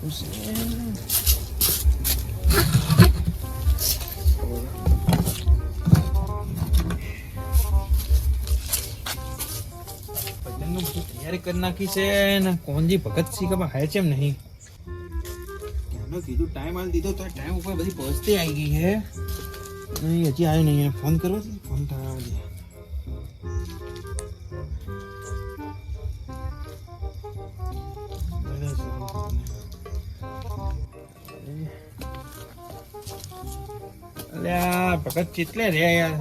તૈયારી કરી નાખી છે ને કોણજી ભગત સિંહ કે હાય છે એમ નહીં કીધું ટાઈમ આલી દીધો તો ટાઈમ ઉપર બધી પહોંચતી આવી ગઈ છે નહીં હજી આવ્યો નહીં ફોન કરવો છે ફોન થવા દે અલ્યા ભગત ચેટલે રે યાર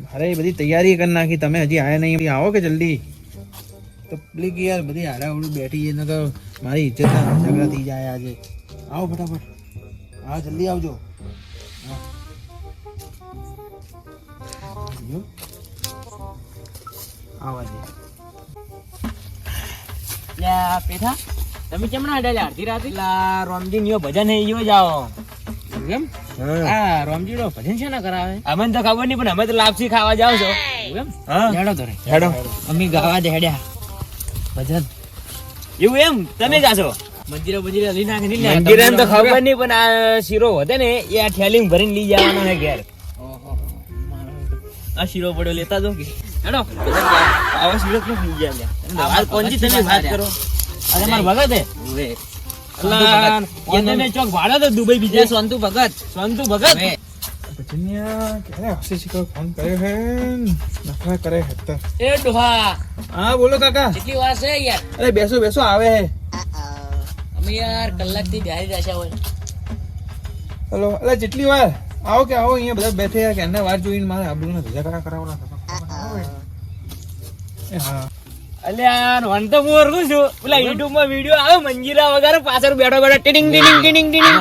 મારે બધી તૈયારી કરી નાખી તમે હજી આયા નહીં આવો કે જલ્દી તકલીફ યાર બધી આડાવડું બેઠી છે નકર મારી ઇજ્જતના ઝઘડા થઈ જાય આજે આવો ફટાફટ હા જલ્દી આવજો આવા દે લ્યા પેઠા તમે કેમ ના અડાલ્યા અડધી રાતે લા રોમજી નિયો ભજન હે ઈયો જાઓ એમ હા રોમજી નો ભજન છે ના કરાવે અમને તો ખબર નહીં પણ અમે તો લાપસી ખાવા જાવ છો એમ હા હેડો તો હેડો અમી ગાવા દે હેડ્યા ભજન એવું એમ તમે જાશો મંજીરા લઈ નાખી નહીં મંજીરા તો ખબર નહીં પણ આ શીરો હોતે ને એ આ થેલી ભરીને લઈ જવાનો છે ઘેર આ શીરો પડ્યો લેતા જો કે હેડો આવા શીરો તો લઈ જાય આ કોણજી તમે વાત કરો અરે માર ભગત હે ઓવે અલ્લા એને ચોક ભાડો તો દુબઈ બીજે સંતુ ભગત ભજનિયા ક્યારે હશે શીખો ફોન કર્યો હે નખરા કરે હત્તર એ ડોહા હા બોલો કાકા કેટલી વાર છે યાર અરે બેસો આવે હે અમે યાર કલાક થી બેહી રહ્યા હોય હલો અરે જેટલી વાર આવો કે આવો અહીંયા બધા બેઠે કે એના વાર જોઈને મારે આબરૂના ધજા કરાવવાના હા અલ્યા વન તો હું ઓળખું છું પેલા યુટ્યુબ માં વિડિયો આવે મંજીરા વગર પાછળ બેઠો ટીડિંગ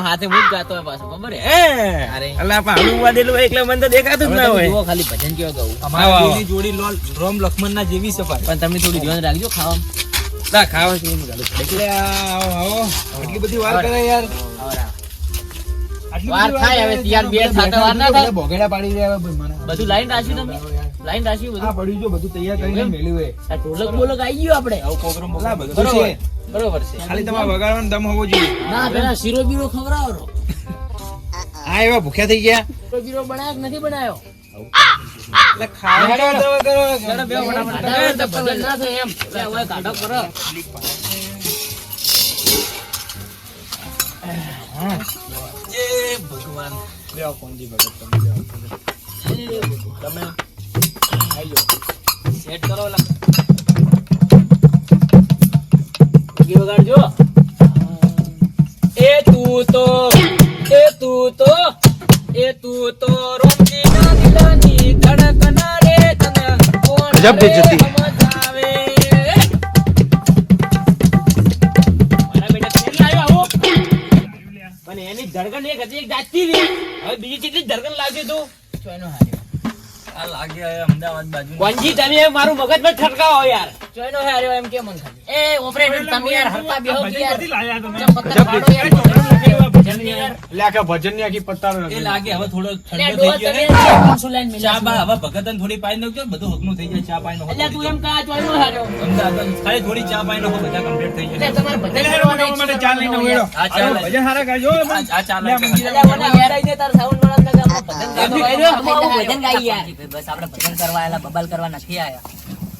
હાથે હું જ ગાતો હોય પાછો ખબર હે અરે અલ્લા પાડું વાદેલું એટલે મને તો દેખાતું જ ના હોય જો ખાલી ભજન કેવો ગાવું અમારી જોડી રોમ લક્ષ્મણ ના જેવી સફાઈ પણ તમે થોડી ધ્યાન રાખજો ખાવા ના ખાવા છે એટલે આવો એટલી બધી વાર કરે યાર વાર થાય હવે યાર બે થાતા વાર ના થાય ભોગેડા પાડી રહ્યા મને બધું લાઈન રાખ્યું તમે લાઈન રાખ્યું બધું આ પડ્યું જો બધું તૈયાર કરીને મેલ્યું હે આ ઢોલક બોલક આવી ગયો આપણે આવો પ્રોગ્રામ બધું છે બરોબર છે ખાલી તમારે વગાડવાનો દમ હોવો જોઈએ ના પેલા શીરો બીરો ખવડાવો આ એવા ભૂખ્યા થઈ ગયા શીરો બીરો બનાવ્યો કે નથી બનાવ્યો એટલે ખાવા કરો બે ફટાફટ ભજન ના થાય એમ એટલે હવે કાઢો કરો જય ભગવાન બેઓ કોંજી ભગત તમે આજો સેટ કરો લા ગી વગાડજો એ તું તો રોમજી ના દિલની ધડકના રે તને કોણ ગજબ બેઇજ્જતી મજાવે મારા બેટા કેમ લાવ્યો આવો પણ એની ધડકન એક હતી એક જાતી હતી હવે બીજી કેટલી ધડકન લાવજે તું ચોયનો હાર્યો આ લાગે અમદાવાદ બાજુ કોંજી તમે મારું મગજ પર ઠટકાવો યાર ચોયનો હાર્યો એમ કેમ મન ખાલી એ ઓપરેટર તમે યાર હરતા બેહો યાર બધી લાયા તમે પત્તા પાડો યાર ભજન યાર એટલે આખા ભજન ની આખી પત્તા એ લાગે હવે થોડો ઠંડો એટલે થઈ ગયો ને ચા બા હવે ભગતન થોડી પાઈ નાખજો બધું હકનું થઈ જાય ચા પાઈ નો એટલે તું એમ કા ચોયનો હાર્યો ખાલી થોડી ચા પાઈ નાખો બધા કમ્પ્લીટ થઈ એટલે જાય તમારે ભજન કરવાનું માટે ચાલ લઈને ઉડો આ ચાલ ભજન હારા ગાજો આ ચાલ એટલે મને હેરાઈ દે તાર સાઉન્ડ વાળા લગા ભજન ગાઈ યાર બસ આપણે ભજન કરવા આયા બબાલ કરવા નથી આયા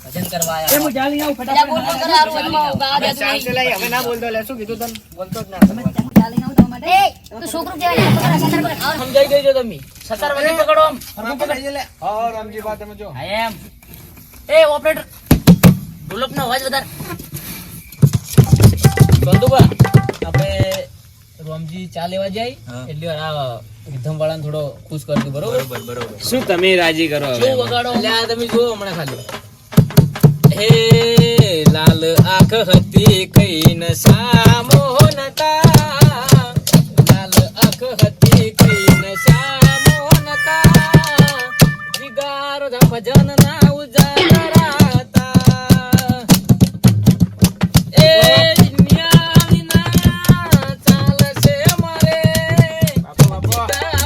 ભજન કરવા એ આયા હું ચાલી આવું એટલે બોલ તો ફટાફટ કરે હારું વચમાં ઉભા દે તું ચલાઈ હવે ના બોલતો લે શું કીધું તને બોલતો જ ના ચાલી આવું તો માટે એ તું છોકરું કેવાય પકડ સતર પકડ આવ સમજાઈ દેજો તમે સતર વધી પકડો આમ હા રામજી બા તમે જો આઈ એમ એ ઓપરેટર ઢોલક નો અવાજ વધાર બંદુબા આપણે રોમજી ચા લેવા જાય એટલે આ રીધમ વાળાને થોડો ખુશ કરજો બરોબર શું તમે રાજી કરો શું વગાડો એટલે આ તમે જુઓ હમણાં ખાલી હે લાલ આંખ હતી કઈ નશા મોહનતા લાલ આંખ હતી કઈ નશા મોહનતા વિગારો ભજન ના ઉજાગરા હતા એ દુનિયા વિના ચાલશે મારે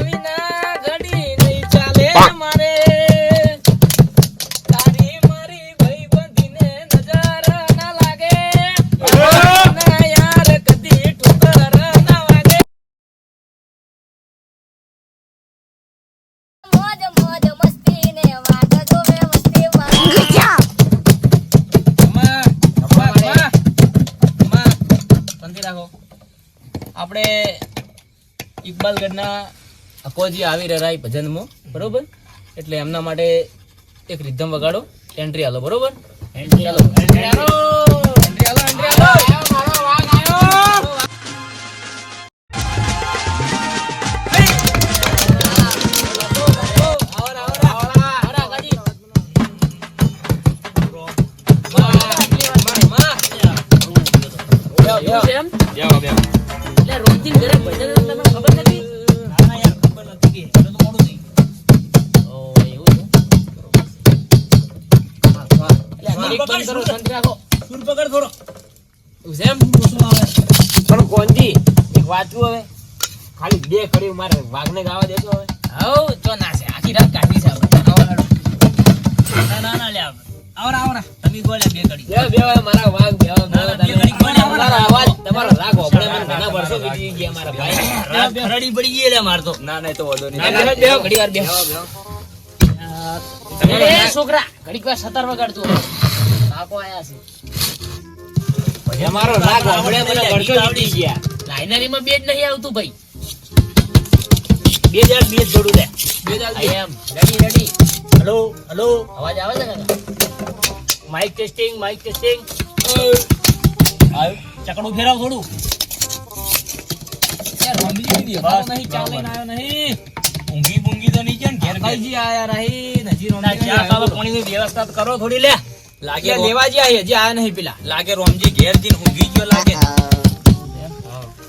વિના ઘડી નહીં ચાલે મારે તારી મારી ભાઈબંધીને નજર ના લાગે ના યાર કદી ઠુકર રાખો. આપણે ઇકબાલગઢના અકોજી આવી રહ્યા ભજનમાં, બરોબર? એટલે એમના માટે એક રિધમ વગાડો, એન્ટ્રી આલો, બરોબર? એન્ટ્રી આલો, એન્ટ્રી આલો, એન્ટ્રી આલો, એન્ટ્રી આલો. મારો વાગ આવ્યો. પણ કોણજી એક વાંચવું હવે ખાલી બે કડી મારે વાઘને ગાવા દેતો હવે. હવ તો ના છે આખી રાત કાઢી છે આપણે. ના લે આવરા તમે બોલે બે કડી બે મારા વાઘ બે તમારો અવાજ તમારો રાગ આપણે મને ઘણા વર્ષો વીતી ગયા મારા ભાઈ. રાત ખરડી પડી ગઈ લે મારતો. ના તો વધો નહીં. બે ઘડી વાર બે એ છોકરા ઘડીક વાર સતાર વગાડતો કાકો આયા છે. અમારો રાગ આપણે મને વર્ષો વીતી ગયા. લાઇનરીમાં બેજ નહીં આવતું ભાઈ. બે જોડું લે. એમ રેડી. હેલો અવાજ આવે છે ને? માઇક ટેસ્ટિંગ આવ્યું. ચકડું ફેરાવ થોડું. યાર રમલી નહીં ચાલે ના આવ્યો નહીં. ઊંઘી તો નહીં છે ને ઘેર ભાઈજી આયા રહી નજી રોમજી ચા કાવા પાણીની વ્યવસ્થા કરો થોડી લે. લાગે લેવાજી આયા હજી આયા નહીં પેલા. લાગે રોમજી ઘેર જઈને ઊંઘી ગયો લાગે.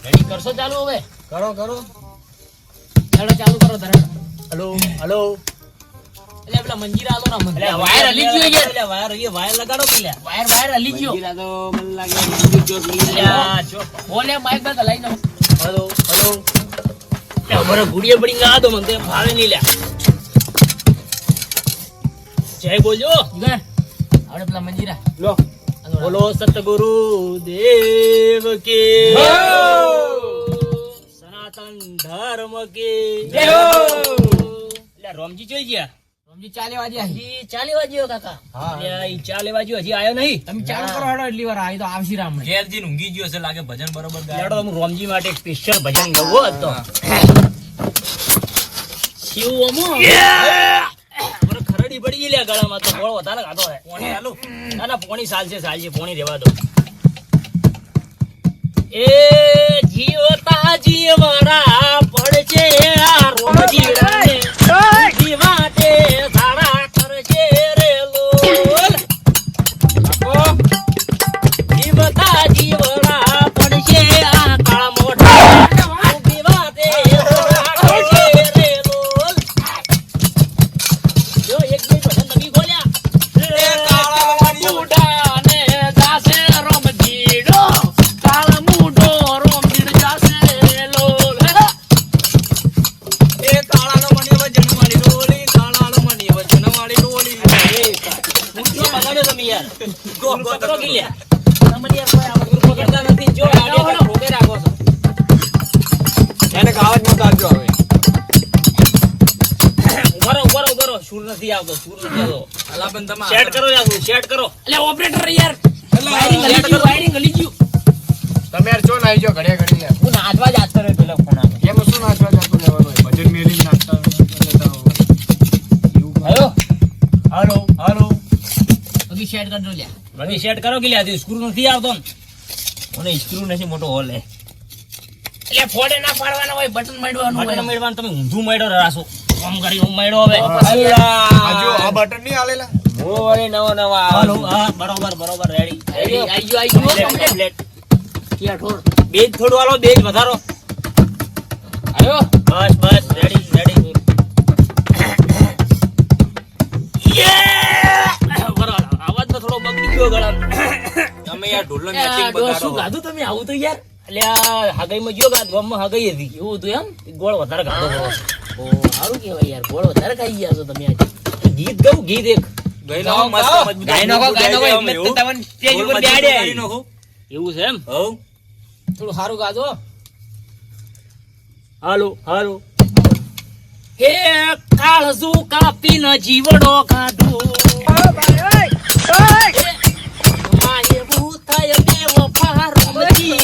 રેડી કરશો ચાલુ હવે? કરો ચાલો ચાલુ કરો ધરે. હેલો એટલે પેલા મંજીરા આલો ના મને વાયર હલી ગયો યાર. એટલે વાયર લગાડો પેલા. વાયર હલી ગયો. મંજીરા તો મને લાગે મંજીર ચોક લઈ લ્યા ચોક. બોલે માઈક પર લઈ નાખો. હેલો એ અમારે ગુડિયા પડી ના દો મને ભાવે નહીં લ્યા. જય બોલજો આપણે પેલા મંજીરા લો. બોલો સતગુરુ દેવ કે સનાતન ધર્મ કે જય હો. એટલે રોમજી જોઈ ગયા. રોમજી ચાલે વાજી કાકા. એટલે ઈ ચાલે વાજી હજી આયો નહીં. તમે ચાલુ કરો હેડો એટલી વાર આવી તો આવશી રામ. ઘેર જઈને ઊંઘી ગયો છે લાગે ભજન બરોબર ગાય. લેડો હું રોમજી માટે એક સ્પેશિયલ ભજન ગાવો હતો. શિવ અમો મને ખરડી પડી ગઈ લે ગળામાં તો ગોળ વધારે ગાતો હે. પોણી આલુ ના પોણી સાલશે પોણી રહેવા દો. એ જીવતા જીવડા પડશે આ રોમજી રાને જીવાતે સાડા કરશે રે લોલ. જીવતા જીવડા પડશે આ કાળા મોઢા જીવાતે સાડા કરશે રે લોલ. જો એક બે ભજન નવી બોલ્યા રે કાળા મોઢા ને જાશે રોમજીડો કાળા મોઢો રોમજીડ જાશે લોલ. એ કાળાનો મણી વજન વાળી ડોલી કાળાનો મણી વજન વાળી ડોલી. મુઠ્ઠીઓ બગાડ્યો તમે યાર. ગો પકડો કે લ્યા. તમને યાર કોઈ આવડતું પકડતા નથી. જો આડે રોકે રાખો છો. એને ગાવા જ મત આવજો હવે. ઉભરો સુર નથી આવતો. અલા પણ તમે સેટ કરો યાર સેટ કરો. એટલે ઓપરેટર યાર વાયરિંગ હલી ગયું. તમે યાર ચો નાઈ જો ઘડિયા ઘડી યાર. હું નાચવા જ આતો રહ્યો પેલા ફોન આવે. એમ શું નાચવા જાતું લેવાનું હોય? ભજન મેલી નાચતા હાલો બધી સેટ કરજો લ્યા. બધી સેટ કરો કે લ્યા સ્ક્રૂ નથી આવતો ને. મને સ્ક્રૂ નથી મોટો હોલ હે. એટલે ફોડે ના પાડવાનો હોય બટન મેળવાનું હોય. બટન મેળવાનું તમે ઊંધું મેળો રાસો. ઓમ કરી ઓમ મેળો હવે. આજો આ બટન નહીં આલેલા. ઓ અરે નવા હાલો હા બરોબર રેડી આઈ ગયો કમ્પ્લીટ. ક્યાં ઠોર બેજ થોડું આલો બેજ વધારો. આયો બસ રેડી આવાજ તો થોડો બગડી ગયો ગળા. તમે યાર ઢોલનો મેચિંગ બગાડો. શું ગાધું તમે આવું તો યાર. એટલે આ હાગઈમાં ગયો ગામમાં હાગઈ હતી એવું હતું એમ. ગોળ વધારે ગાધો કરો. ઓ સારું કહેવાય યાર ગોળ વધારે ખાઈ ગયા છો તમે આજે. ગીત ગાઉં ગીત એક ગઈ નાખો મસ્ત મજબૂત. ગાઈ નાખો એટલે તમને સ્ટેજ ઉપર બેહાડ્યા. એવું છે એમ. હવ થોડું સારું ગાજો. હાલો હે કાળજુ કાપીને જીવડો કાઢું માં એવું થાય બે વફા રોમજી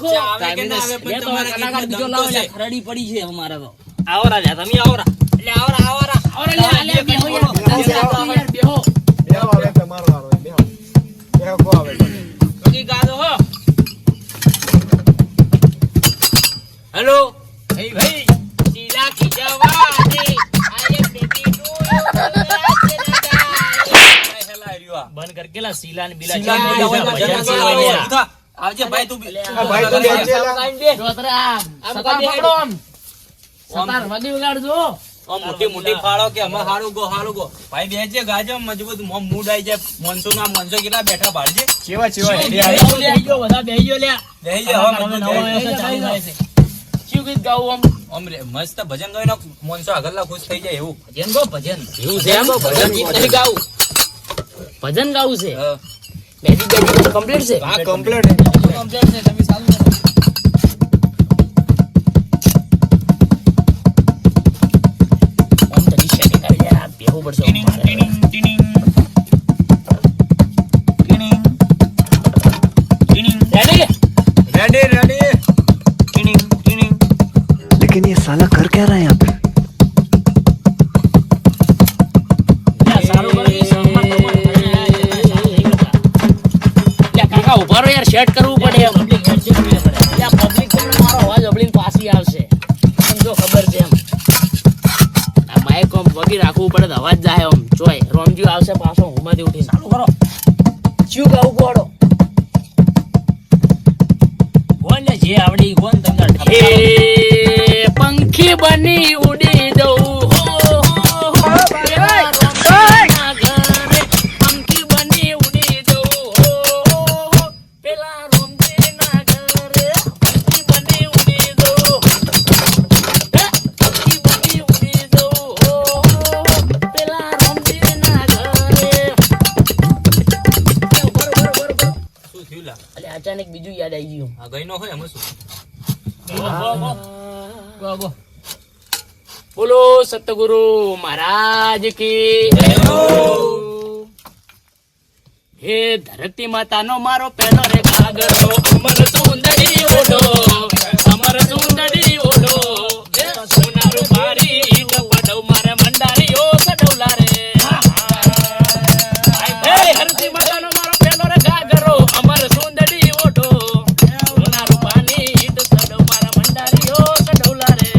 નાખો. ચા આવે કે ના આવે પણ તમારા કલાકાર ગીતનો બીજો દમ લાવો તો છે. યાર, ખરડી પડી છે અમારે તો. આવો રાજા તમે આવો રા એટલે આવરા આવરે લે, બેહો યાર, બધા સાથે યાર, બેહો. બધી ગાજો હો હેલો ભાઈ ભાઈ શીલા કી જવાની આયે બેટી ટુ હેલા રહ્યો આ. બંધ કર કેલા શીલા ને બિલા શીલા ભજન બોલાવો, ભજન ભજન શીલા બોલાવો. લ્યા. ઉઠા. આવજે ભાઈ તું ભાઈ તું બેસજે. જો તરે આમ, સતાર પકડો આમ. સતાર વગી વગાડજો. આમ મોટી ફાળો કે અમે હારું ગો ભાઈ બેસજે ગાજો મજબૂત મૂડ આવી જાય મોનસૂન આ મોનસો કેટલા બેઠા ભાડજે ચેવા બેહી ગયો, બધા બેહી ગયો લ્યા. બેહી જા હવે હવે મજબૂત નવો બેહી વ્યવસાય ચાલુ થાય છે. શું ગીત ગાવું આમ? આમ રે મસ્ત ભજન ગાઈને મોનસો આગળના ખુશ થઈ જાય એવું ભજન ગો, ભજન. એવું છે એમ ભજન ગીત નહીં ગાવું ભજન ગાવું છે. હા. બેજી બેજી કમ્પ્લીટ છે. હા કમ્પ્લીટ કમ્પ્લીટ છે, તમે ચાલુ કરો. આમ તની setting કરી યાર, બેહવું પડશે આમ મારે. Ready? રેડી लेकिन ये साला कर क्या रहा है यहाँ पे લ્યા, સારું કરો, એ સન્માન તમારું થશે. લ્યા, કાકા ઉભા રહો યાર, સેટ કરવું પડે એમ. લ્યા, public તમને મારો અવાજ અબળીને પાછી આવશે. તમને જો ખબર છે એમ. આ mic આમ વગી રાખવું પડે તો અવાજ જાય આમ. જોય, રોમજી આવશે પાછો ઊંઘમાંથી ઉઠીને. ચાલુ કરો. શું ગાવું ગોળો? બોલ ને જે આવડી કોણ તમને હે પંખી બની ઉડી દઉં હો, હો, પેલા રોમજીના ઘરે. પંખી બની ઉડી દઉં હો, હો, પેલા રોમજીના ઘરે. પંખી બની ઉડી દઉં. હે, પંખી બની ઉડી દઉં હો, હો, પેલા રોમજીના ઘરે. બરોબર. શું થયું લા અલે અચાનક બીજું યાદ આવી ગયું. આ ગઈ નો હોય એમાં શું બોલો સતગુરુ મહારાજ કી હે ધરતી માતાનો મારો પહેલો રે ઘાઘરો. અમર સુંદરી ઓઢો, અમર સુંદરી ઓઢો. હે સોના રૂપારી ઈદ પડવ મારે મંડારીઓ કડવલા રે. હે ધરતી માતાનો મારો પહેલો રે ઘાઘરો. અમર સુંદરી ઓઢો, સોના રૂપાની ઈદ પડવ મારે મંડારીઓ કડવલા રે.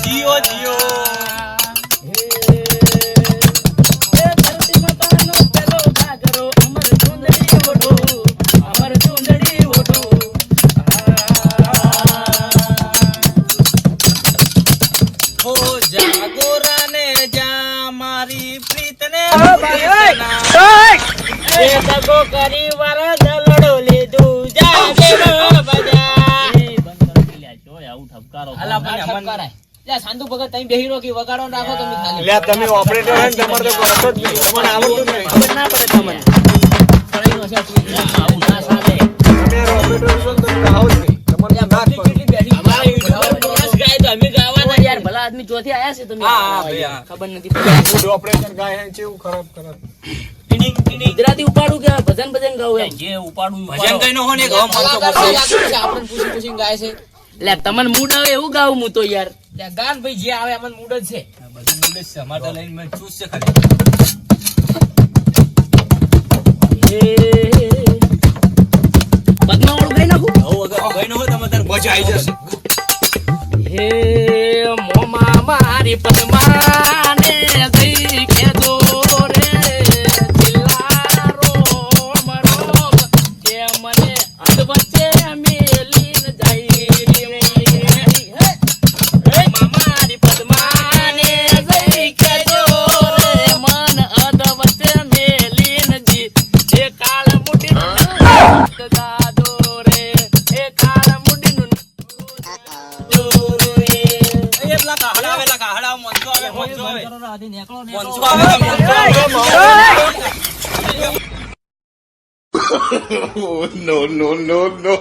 જીઓ જીઓ હે ધરતી માતાનો પહેલો ઘાઘરો. અમર સુંદરી ઓઢો, અમર સુંદરી ઓઢો. હો જાગોરા ને જા મારી પ્રીતને એ દગો કરી વાળા દલડો લીધું જાગે રો બજા આવું ઠપકારો હાલા પણ અમન ઠપકારાય. લ્યા, શાંતુ ભગત તમે બેહી રહો કે વગાડો ને રાખો તમે ખાલી. લ્યા તમે ઓપરેટર હોય ને તમારે તો કરશો જ નહીં તમને આવડતું જ નહીં ખબર ના પડે તમને. કળાઈનો છે આ ચીજ. આવું ના ચાલે. તમે ઓપરેટર છો ને તમને આવો જ નહીં તમને ના જ પડે. અમારા વિડીયો બસ ગાય તો અમે ગાવાના યાર ભલા આદમી ચોથી આયા છે તમે. હા, ભાઈ, હા. ખબર નથી પડતી. ફૂડ ઓપરેટર ગાય હે કેવું ખરાબ ગુજરાતી ઉપાડું કે ભજન ભજન ગાવું એમ? જે ઉપાડું ભજન કઈ નો હોય ને ગો મોનસો બોલશે આપણને પૂછી પૂછીને ગાય છે. લે તમને મૂડ આવે એવું ગાવું હું તો યાર. ગાન ભાઈ જે આવે અમને મૂડ જ છે બધું મૂડ જ છે અમારે તો લઈને મેં ચૂસ છે ખાલી પદ્માવાળું ગાઈ નાખું. હવે અગર કઈ નો હોય તો તમારે મજા આવી જશે હે મોમા મારી પદ્માને જઈ કેજો રે દિલારો મરો કે મને અંધ વચ્ચે મેલીન જાય રે. હે મારી પદ્માને જઈ કેજો રે મન અંધ વચ્ચે મેલીન જી એ કાળ મુઠી દાદો રે એ કાળ મુઠી એટલા કાહડા આવેલા કાહડા મોનસો આવે મોનસો આવે નીકળો મોનસો આવે no no no no